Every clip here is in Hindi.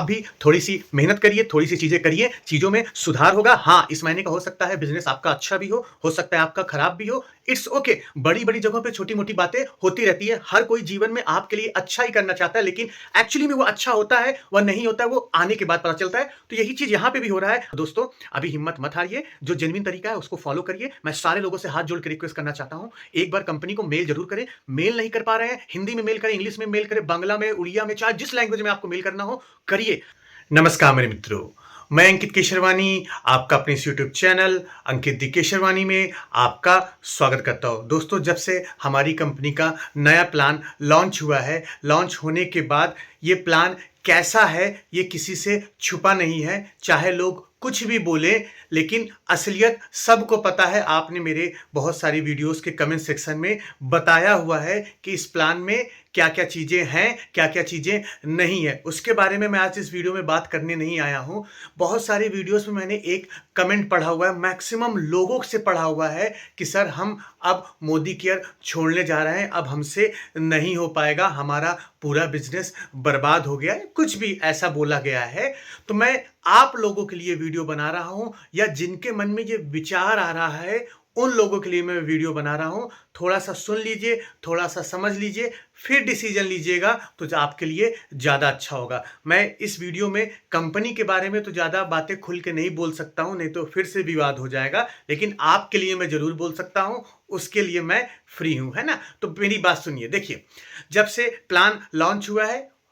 भी थोड़ी-सी मेहनत करिए, थोड़ी-सी चीज़ें करिए, चीज़ों में सुधार होगा। हाँ, इस महीने का हो सकता है बिज़नेस आपका अच्छा भी हो सकता है आपका खराब भी हो। It's okay. बड़ी-बड़ी जगहों पे छोटी-मोटी बातें होती रहती है। हर कोई जीवन में आपके लिए अच्छा ही करना चाहता है, लेकिन एक्चुअली में वो अच्छा होता है, वह नहीं होता है, वो आने के बाद पता चलता है। तो यही चीज़ यहाँ पे भी हो रहा है। दोस्तों, अभी हिम्मत मत हारिए, जो जेन्युइन तरीका है उसको फॉलो करिए। मैं सारे लोगों से हाथ जोड़ के रिक्वेस्ट करना चाहता हूँ, एक बार कंपनी को मेल ज़रूर करें। मेल नहीं कर पा रहे हैं, हिंदी में मेल करें, इंग्लिश में मेल करें, बांग्ला में, उड़िया में, चाहे जिस लैंग्वेज में आपको मेल करना हो, करिए। नमस्कार मेरे मित्रों, मैं अंकित केशरवानी आपका अपने इस यूट्यूब चैनल अंकित दी केशरवानी में आपका स्वागत करता हूँ। दोस्तों, जब से हमारी कंपनी का नया प्लान लॉन्च हुआ है, लॉन्च होने के बाद ये प्लान कैसा है ये किसी से छुपा नहीं है, चाहे लोग कुछ भी बोले, लेकिन असलियत सबको पता है। आपने मेरे बहुत सारी वीडियोस के कमेंट सेक्शन में बताया हुआ है कि इस प्लान में क्या-क्या चीज़ें हैं, क्या-क्या चीज़ें नहीं है। उसके बारे में मैं आज इस वीडियो में बात करने नहीं आया हूँ। बहुत सारी वीडियोस में मैंने एक कमेंट पढ़ा हुआ है, मैक्सिमम लोगों से पढ़ा हुआ है कि सर हम अब मोदी केयर छोड़ने जा रहे हैं, अब हमसे नहीं हो पाएगा, हमारा पूरा बिज़नेस बर्बाद हो गया है, कुछ भी ऐसा बोला गया है। तो मैं आप लोगों के लिए वीडियो बना रहा हूँ, या जिनके मन में ये विचार आ रहा है उन लोगों के लिए मैं वीडियो बना रहा हूँ। थोड़ा सा सुन लीजिए, थोड़ा सा समझ लीजिए, फिर डिसीजन लीजिएगा तो आपके लिए ज़्यादा अच्छा होगा। मैं इस वीडियो में कंपनी के बारे में तो ज़्यादा बातें खुल के नहीं बोल सकता हूँ, नहीं तो फिर से विवाद हो जाएगा, लेकिन आपके लिए मैं ज़रूर बोल सकता हूँ, उसके लिए मैं फ्री हूँ, है ना? तो मेरी बात सुनिए। देखिए, जब से प्लान लॉन्च हुआ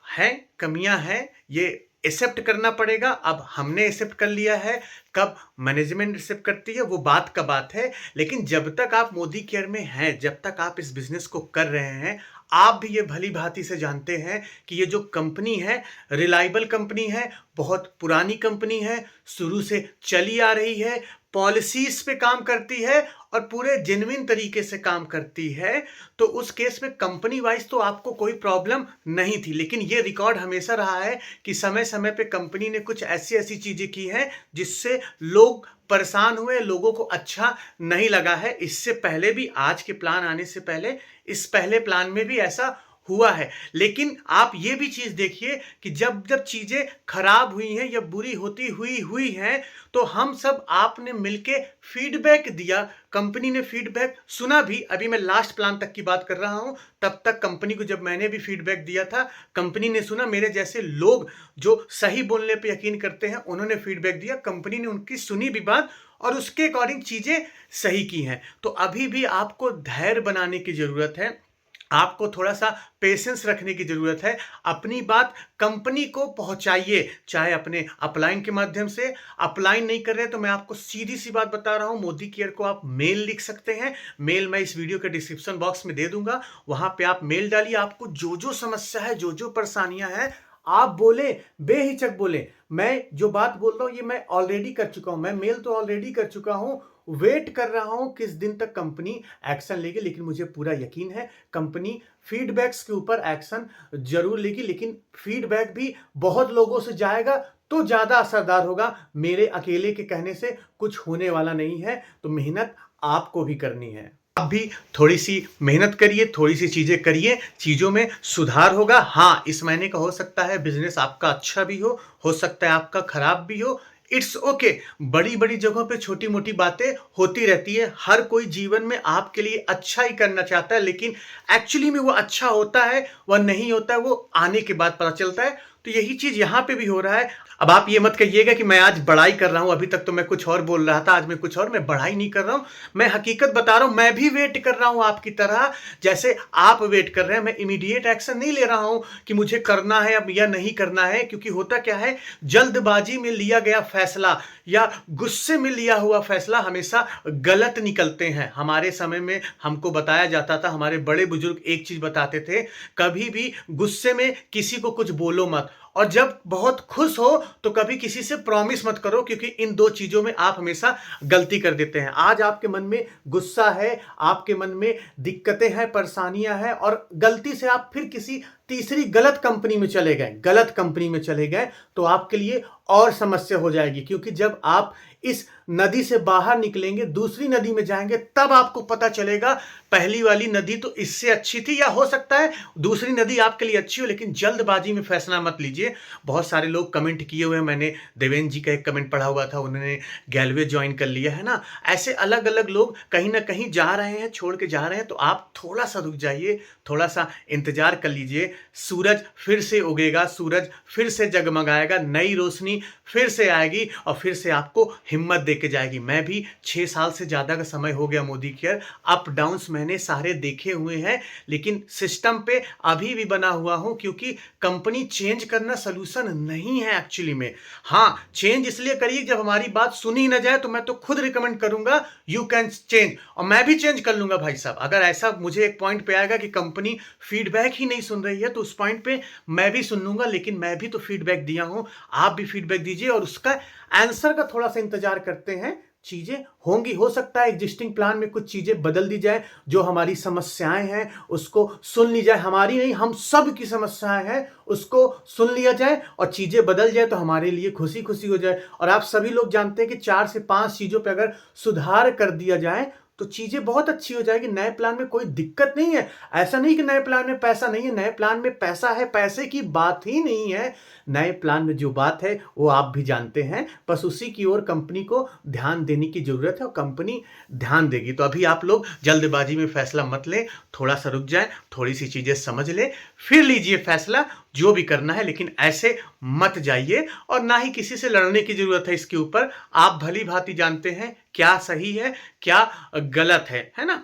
है कमियां हैं, ये एक्सेप्ट करना पड़ेगा। अब हमने एक्सेप्ट कर लिया है, कब मैनेजमेंट एक्सेप्ट करती है वो बात का बात है। लेकिन जब तक आप मोदी केयर में हैं, जब तक आप इस बिजनेस को कर रहे हैं, आप भी ये भली भांति से जानते हैं कि ये जो कंपनी है रिलायबल कंपनी है, बहुत पुरानी कंपनी है, शुरू से चली आ रही है, पॉलिसीज पे काम करती है और पूरे जेन्युइन तरीके से काम करती है। तो उस केस में कंपनी वाइज तो आपको कोई प्रॉब्लम नहीं थी, लेकिन ये रिकॉर्ड हमेशा रहा है कि समय समय पे कंपनी ने कुछ ऐसी ऐसी चीजें की हैं जिससे लोग परेशान हुए, लोगों को अच्छा नहीं लगा है। इससे पहले भी, आज के प्लान आने से पहले, इस पहले प्लान में भी ऐसा हुआ है। लेकिन आप ये भी चीज देखिए कि जब जब चीजें खराब हुई हैं या बुरी होती हुई हैं, तो हम सब आपने मिलके फीडबैक दिया, कंपनी ने फीडबैक सुना भी। अभी मैं लास्ट प्लान तक की बात कर रहा हूं, तब तक कंपनी को जब मैंने भी फीडबैक दिया था, कंपनी ने सुना। मेरे जैसे लोग जो सही बोलने पे यकीन करते हैं, उन्होंने फीडबैक दिया, कंपनी ने उनकी सुनी भी बात और उसके अकॉर्डिंग चीजें सही की हैं। तो अभी भी आपको धैर्य बनाने की जरूरत है, आपको थोड़ा सा पेशेंस रखने की जरूरत है। अपनी बात कंपनी को पहुंचाइए, चाहे अपने अपलाइन के माध्यम से। अपलाइन नहीं कर रहे तो मैं आपको सीधी सी बात बता रहा हूं, मोदी केयर को आप मेल लिख सकते हैं। मेल मैं इस वीडियो के डिस्क्रिप्शन बॉक्स में दे दूंगा, वहां पे आप मेल डालिए। आपको जो जो समस्या है, जो जो परेशानियां हैं, आप बोले, बेहिचक बोले। मैं जो बात बोल रहा हूं ये मैं ऑलरेडी कर चुका हूं, मैं मेल तो ऑलरेडी कर चुका हूं। वेट कर रहा हूं किस दिन तक कंपनी एक्शन लेगी, लेकिन मुझे पूरा यकीन है कंपनी फीडबैक्स के ऊपर एक्शन जरूर लेगी। लेकिन फीडबैक भी बहुत लोगों से जाएगा तो ज्यादा असरदार होगा। मेरे अकेले के कहने से कुछ होने वाला नहीं है, तो मेहनत आपको भी करनी है। आप भी थोड़ी सी मेहनत करिए, थोड़ी सी चीजें करिए, चीजों में सुधार होगा। हाँ, इस महीने का हो सकता है बिजनेस आपका अच्छा भी हो सकता है आपका खराब भी हो। It's okay. बड़ी-बड़ी जगहों पे छोटी-मोटी बातें होती रहती है। हर कोई जीवन में आपके लिए अच्छा ही करना चाहता है, लेकिन एक्चुअली में वो अच्छा होता है, वह नहीं होता है, वो आने के बाद पता चलता है। तो यही चीज यहां पे भी हो रहा है। अब आप ये मत कहिएगा कि मैं आज बड़ाई कर रहा हूं, अभी तक तो मैं कुछ और बोल रहा था, आज मैं कुछ और। मैं बड़ाई नहीं कर रहा हूं, मैं हकीकत बता रहा हूं। मैं भी वेट कर रहा हूं आपकी तरह, जैसे आप वेट कर रहे हैं। मैं इमीडिएट एक्शन नहीं ले रहा हूं कि मुझे करना है अब या नहीं करना है, क्योंकि होता क्या है, जल्दबाजी में लिया गया फैसला या गुस्से में लिया हुआ फैसला हमेशा गलत निकलते हैं। हमारे समय में हमको बताया जाता था, हमारे बड़े बुजुर्ग एक चीज बताते थे, कभी भी गुस्से में किसी को कुछ बोलो मत, और जब बहुत खुश हो तो कभी किसी से प्रॉमिस मत करो, क्योंकि इन दो चीजों में आप हमेशा गलती कर देते हैं। आज आपके मन में गुस्सा है, आपके मन में दिक्कतें हैं, परेशानियां हैं, और गलती से आप फिर किसी तीसरी गलत कंपनी में चले गए, तो आपके लिए और समस्या हो जाएगी। क्योंकि जब आप इस नदी से बाहर निकलेंगे, दूसरी नदी में जाएंगे, तब आपको पता चलेगा पहली वाली नदी तो इससे अच्छी थी, या हो सकता है दूसरी नदी आपके लिए अच्छी हो। लेकिन जल्दबाजी में फैसला मत लीजिए। लीजिए। बहुत सारे लोग कमेंट किए हुए हैं, मैंने देवेंद्र जी का एक कमेंट पढ़ा हुआ था, उन्होंने गैलवे जॉइन कर लिया है ना। ऐसे अलग-अलग लोग कहीं न कहीं जा रहे हैं, छोड़ के जा रहे हैं, तो आप थोड़ा-सा रुक जाइए, थोड़ा-सा इंतज़ार कर लीजिए। सूरज फिर से उगेगा, सूरज फिर से जगमगाएगा, नई रोशनी फिर से आएगी और फिर से आपको हिम्मत दे के जाएगी। मैं भी 6 साल से ज़्यादा का समय हो गया मोदी केयर, अप डाउन्स मैंने सारे देखे हुए हैं, लेकिन सिस्टम पे अभी भी बना हुआ हूँ, क्योंकि कंपनी चेंज करना सॉल्यूशन नहीं है एक्चुअली में। हाँ, चेंज इसलिए करिए जब हमारी बात सुनी ना जाए, तो मैं तो खुद रिकमेंड करूँगा यू कैन चेंज, और मैं भी चेंज कर लूँगा भाई साहब। अगर ऐसा मुझे एक पॉइंट पे आएगा कि कंपनी फीडबैक ही नहीं सुन रही है, तो उस पॉइंट पे मैं भी सुन लूँगा, लेकिन मैं भी तो फीडबैक दिया हूँ, आप भी फीडबैक दीजिए और उसका आंसर का थोड़ा-सा इंतज़ार करते हैं। चीज़ें होंगी, हो सकता है एग्जिस्टिंग प्लान में कुछ चीज़ें बदल दी जाए, जो हमारी समस्याएँ हैं उसको सुन ली जाए, हमारी नहीं हम सब की समस्याएँ हैं उसको सुन लिया जाए और चीज़ें बदल जाए, तो हमारे लिए खुशी-खुशी हो जाए। और आप सभी लोग जानते हैं कि 4 से 5 चीज़ों पे अगर सुधार कर दिया जाए, तो चीज़ें बहुत अच्छी हो जाएगी। नए प्लान में कोई दिक्कत नहीं है। ऐसा नहीं कि नए प्लान में पैसा नहीं है, नए प्लान में पैसा है, पैसे की बात ही नहीं है। नए प्लान में जो बात है वो आप भी जानते हैं, बस उसी की ओर कंपनी को ध्यान देने की ज़रूरत है और कंपनी ध्यान देगी। तो अभी आप लोग जल्दबाजी में फैसला मत लें, थोड़ा-सा रुक जाएँ, थोड़ी-सी चीज़ें समझ लें, फिर लीजिए फैसला जो भी करना है, लेकिन ऐसे मत जाइए और ना ही किसी से लड़ने की ज़रूरत है इसके ऊपर। आप भली-भाँति जानते हैं क्या सही है, क्या गलत है ना?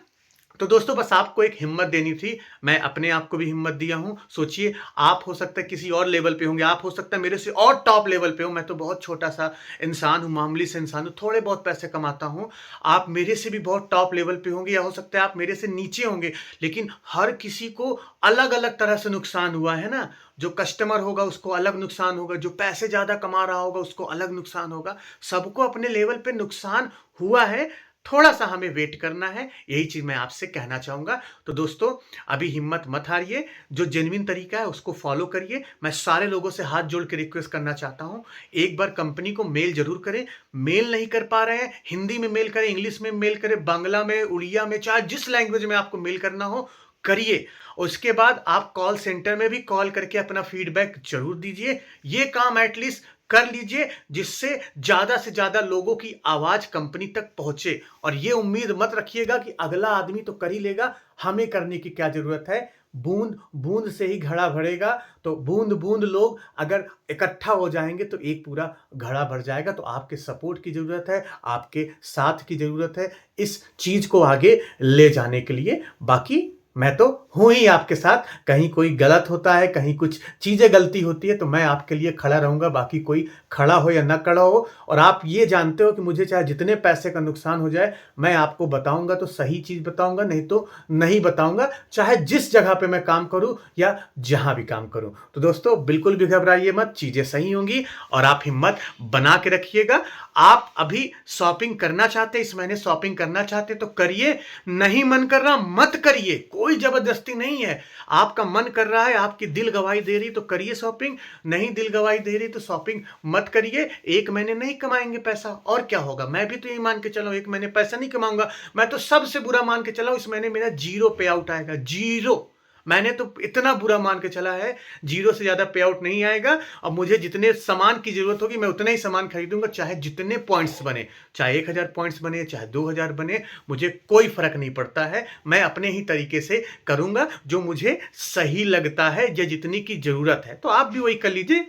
तो दोस्तों बस आपको एक हिम्मत देनी थी, मैं अपने आप को भी हिम्मत दिया हूँ। सोचिए आप हो सकता है किसी और लेवल पे होंगे, आप हो सकता है मेरे से और टॉप लेवल पे हो, मैं तो बहुत छोटा-सा इंसान हूँ, मामूली से इंसान हूँ, थोड़े बहुत पैसे कमाता हूँ। आप मेरे से भी बहुत टॉप लेवल पे होंगे या हो सकता है आप मेरे से नीचे होंगे, लेकिन हर किसी को अलग-अलग तरह से नुकसान हुआ है ना। जो कस्टमर होगा उसको अलग नुकसान होगा, जो पैसे ज़्यादा कमा रहा होगा उसको अलग नुकसान होगा, सबको अपने लेवल पे नुकसान हुआ है। थोड़ा-सा हमें वेट करना है, यही चीज़ मैं आपसे कहना चाहूँगा। तो दोस्तों, अभी हिम्मत मत हारिए, जो जेन्युइन तरीका है उसको फ़ॉलो करिए। मैं सारे लोगों से हाथ जोड़ के रिक्वेस्ट करना चाहता हूँ, एक बार कंपनी को मेल ज़रूर करें। मेल नहीं कर पा रहे हैं, हिंदी में मेल करें, इंग्लिश में मेल करें, बांग्ला में, उड़िया में, चाहे जिस लैंग्वेज में आपको मेल करना हो, करिए। उसके बाद आप कॉल सेंटर में भी कॉल करके अपना फीडबैक ज़रूर दीजिए। ये काम एटलीस्ट कर लीजिए, जिससे ज़्यादा से ज़्यादा लोगों की आवाज़ कंपनी तक पहुँचे। और ये उम्मीद मत रखिएगा कि अगला आदमी तो कर ही लेगा, हमें करने की क्या ज़रूरत है। बूँद-बूँद से ही घड़ा भरेगा, तो बूँद-बूँद लोग अगर इकट्ठा हो जाएँगे तो एक पूरा घड़ा भर जाएगा। तो आपके सपोर्ट की ज़रूरत है, आपके साथ की ज़रूरत है इस चीज़ को आगे ले जाने के लिए। बाकी मैं तो हूँ ही आपके साथ, कहीं कोई गलत होता है, कहीं कुछ चीज़ें गलती होती है, तो मैं आपके लिए खड़ा रहूँगा, बाकी कोई खड़ा हो या ना खड़ा हो। और आप ये जानते हो कि मुझे चाहे जितने पैसे का नुकसान हो जाए, मैं आपको बताऊँगा तो सही चीज़ बताऊँगा, नहीं तो नहीं बताऊँगा, चाहे जिस जगह पे मैं काम करूँ या जहाँ भी काम करूँ। तो दोस्तों बिल्कुल भी घबराइए मत, चीज़ें सही होंगी और आप हिम्मत बना के रखिएगा। आप अभी शॉपिंग करना चाहते हैं, इस महीने शॉपिंग करना चाहते हैं तो करिए, नहीं मन कर रहा मत करिए, कोई ज़बरदस्ती नहीं है। आपका मन कर रहा है, आपकी दिल गवाही दे रही तो करिए शॉपिंग, नहीं दिल गवाही दे रही तो शॉपिंग मत करिए। 1 महीने नहीं कमाएँगे पैसा और क्या होगा? मैं भी तो यही मान के चला हूँ 1 महीने पैसा नहीं कमाऊँगा। मैं तो सबसे बुरा मान के चला हूँ इस महीने मेरा 0 पे आउट आएगा, 0। मैंने तो इतना बुरा मान के चला है, 0 से ज़्यादा पे आउट नहीं आएगा और मुझे जितने सामान की ज़रूरत होगी मैं उतना ही सामान खरीदूँगा, चाहे जितने पॉइंट्स बने, चाहे 1000 पॉइंट्स बने, चाहे 2000 बने, मुझे कोई फ़र्क नहीं पड़ता है। मैं अपने ही तरीके से करूँगा जो मुझे सही लगता है या जितनी की ज़रूरत है। तो आप भी वही कर लीजिए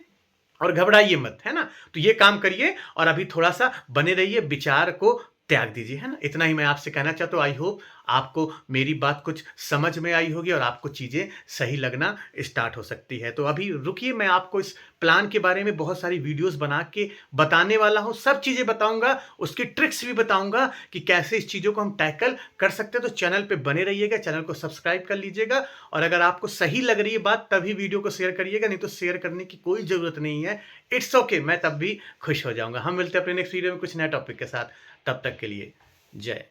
और घबराइए मत, है ना? तो ये काम करिए और अभी थोड़ा-सा बने रहिए, विचार को त्याग दीजिए, है ना? इतना ही मैं आपसे कहना चाहता हूँ। आई होप आपको मेरी बात कुछ समझ में आई होगी और आपको चीज़ें सही लगना स्टार्ट हो सकती है। तो अभी रुकिए, मैं आपको इस प्लान के बारे में बहुत सारी वीडियोज़ बना के बताने वाला हूँ। सब चीज़ें बताऊँगा, उसकी ट्रिक्स भी बताऊँगा कि कैसे इस चीज़ों को हम टैकल कर सकते हैं। तो चैनल पे बने रहिएगा, चैनल को सब्सक्राइब कर लीजिएगा और अगर आपको सही लग रही है बात तभी वीडियो को शेयर करिएगा, नहीं तो शेयर करने की कोई ज़रूरत नहीं है। इट्स ओके, मैं तब भी खुश हो जाऊँगा। हम मिलते हैं अपने नेक्स्ट वीडियो में कुछ नए टॉपिक के साथ। तब तक के लिए जय